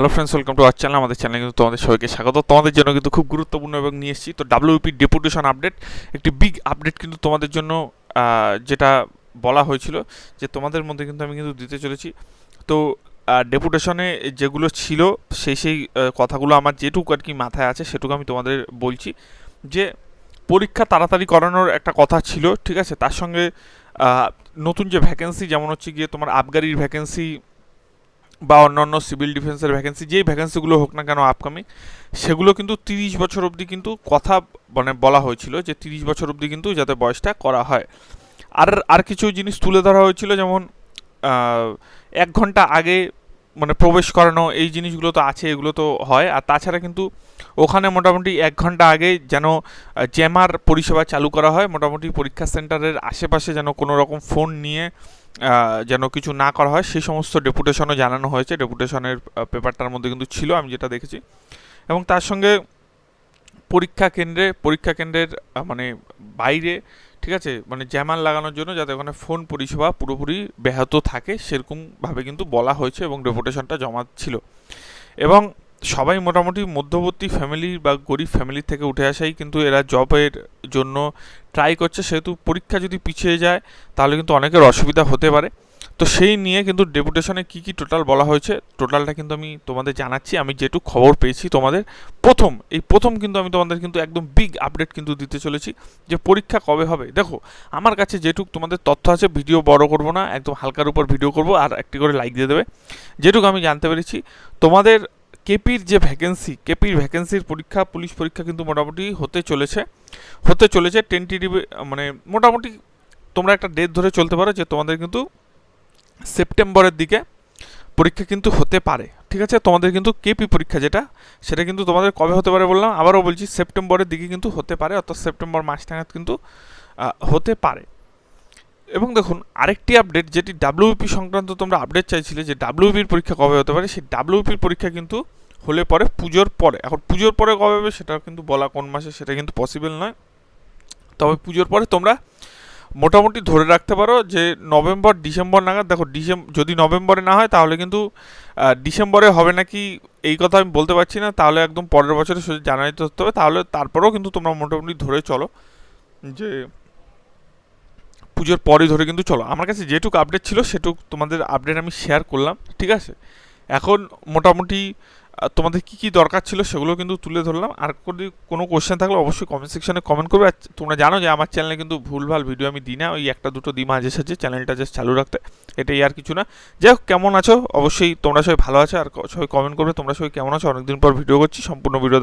Hello friends, welcome to our channel. আমাদের চ্যানেলে কিন্তু তোমাদের সবাইকে স্বাগত। তোমাদের জন্য কিন্তু খুব গুরুত্বপূর্ণ এবং নিয়ে এসেছি তো ডাব্লিউপি ডেপুটেশন আপডেট, একটি বিগ আপডেট কিন্তু তোমাদের জন্য, যেটা বলা হয়েছিল যে তোমাদের মধ্যে কিন্তু আমি কিন্তু দিতে চলেছি। তো ডেপুটেশনে যেগুলো ছিল সেই কথাগুলো আমার যেটুকু আর কি মাথায় আছে সেটুকু আমি তোমাদের বলছি। যে পরীক্ষা তাড়াতাড়ি করানোর একটা কথা ছিল, ঠিক আছে। তার সঙ্গে নতুন যে ভ্যাকেন্সি, যেমন হচ্ছে গিয়ে তোমার আবগারির ভ্যাকেন্সি বা অন্যান্য সিভিল ডিফেন্সের ভ্যাকেন্সি, যেই ভ্যাকেন্সিগুলো হোক না কেন আপকামিং, সেগুলো কিন্তু 30 বছর অবধি কিন্তু কথা মানে বলা হয়েছিল যে 30 বছর অবধি কিন্তু যাতে বয়সটা করা হয়। আর আর কিছু জিনিস তুলে ধরা হয়েছিল, যেমন 1 ঘন্টা আগে মানে প্রবেশ করানো, এই জিনিসগুলো তো আছে, এগুলো তো হয়। আর তাছাড়া কিন্তু ওখানে মোটামুটি 1 ঘন্টা আগে যেন জ্যামার পরিষেবা চালু করা হয়, মোটামুটি পরীক্ষা সেন্টারের আশেপাশে যেন কোনো রকম ফোন নিয়ে যেন কিছু না করা হয়, সেই সমস্ত ডেপুটেশনও জানানো হয়েছে। ডেপুটেশনের পেপারটার মধ্যে কিন্তু ছিল, আমি যেটা দেখেছি। এবং তার সঙ্গে পরীক্ষা কেন্দ্রের মানে বাইরে, ঠিক আছে, মানে জ্যামার লাগানোর জন্য যাতে ওখানে ফোন পরিষেবা পুরোপুরি ব্যাহত থাকে সেরকমভাবে কিন্তু বলা হয়েছে এবং ডেপুটেশনটা জমা ছিল। এবং সবাই মোটামুটি মধ্যবর্তী ফ্যামিলি বা গরিব ফ্যামিলি থেকে উঠে আসাই কিন্তু এরা জবের জন্য ট্রাই করছে, সেহেতু পরীক্ষা যদি পিছিয়ে যায় তাহলে কিন্তু অনেকের অসুবিধা হতে পারে। তো সেই নিয়ে কিন্তু ডেপুটেশনে কী কী টোটাল বলা হয়েছে, টোটালটা কিন্তু আমি তোমাদের জানাচ্ছি। আমি যেটুকু খবর পেয়েছি তোমাদের প্রথম কিন্তু আমি তোমাদের কিন্তু একদম বিগ আপডেট কিন্তু দিতে চলেছি যে পরীক্ষা কবে হবে। দেখো, আমার কাছে যেটুকু তোমাদের তথ্য আছে, ভিডিও বড় করব না, একদম হালকার উপর ভিডিও করব, আর একটি করে লাইক দিয়ে দেবে। যেটুকু আমি জানতে পেরেছি, তোমাদের কেপির ভ্যাকেন্সির পরীক্ষা, পুলিশ পরীক্ষা কিন্তু মোটামুটি হতে চলেছে টেন্টেটিভ, মানে মোটামুটি তোমরা একটা ডেট ধরে চলতে পারো যে তোমাদের কিন্তু সেপ্টেম্বরের দিকে পরীক্ষা কিন্তু হতে পারে, ঠিক আছে। তোমাদের কিন্তু কেপি পরীক্ষা সেটা কিন্তু তোমাদের কবে হতে পারে বললাম, আবারও বলছি, সেপ্টেম্বরের দিকে কিন্তু হতে পারে, অর্থাৎ সেপ্টেম্বর মাস নাগাদ কিন্তু হতে পারে। এবং দেখুন, আরেকটি আপডেট, যেটি ডাব্লিউপি সংক্রান্ত তোমরা আপডেট চাইছিলে যে ডাব্লিউপির পরীক্ষা কবে হতে পারে, সেই ডাব্লিউপির পরীক্ষা কিন্তু হলে পরে পুজোর পরে। এখন পুজোর পরে কবে হবে সেটা কিন্তু বলা কোন মাসে সেটা কিন্তু পসিবল নয়, তবে পুজোর পরে তোমরা মোটামুটি ধরে রাখতে পারো যে নভেম্বর ডিসেম্বর নাগাদ। দেখো, যদি নভেম্বরে না হয় তাহলে কিন্তু ডিসেম্বরে হবে নাকি এই কথা আমি বলতে পারছি না, তাহলে একদম পরের বছরে জানুয়ারিতে ধরতে হবে। তাহলে তারপরেও কিন্তু তোমরা মোটামুটি ধরে চলো যে পুজোর পরই ধরে কিন্তু চলো। আমার কাছে যেটুকু আপডেট ছিল সেটুকু তোমাদের আপডেট আমি শেয়ার করলাম, ঠিক আছে। এখন মোটামুটি তোমাদের কী কী দরকার ছিল সেগুলো কিন্তু তুলে ধরলাম। আর যদি কোনো কোশ্চেন থাকলে অবশ্যই কমেন্ট সেকশনে কমেন্ট করবে। আর তোমরা জানো যে আমার চ্যানেলে কিন্তু ভুলভাল ভিডিও আমি দিই না, ওই একটা দুটো দিই মাঝে সাঝে, চ্যানেলটা জাস্ট চালু রাখতে, এটাই আর কিছু না। যাই হোক, কেমন আছো? অবশ্যই তোমরা সবাই ভালো আছো, আর সবাই কমেন্ট করবে তোমরা সবাই কেমন আছো। অনেকদিন পর ভিডিও করছি, সম্পূর্ণ ভিডিও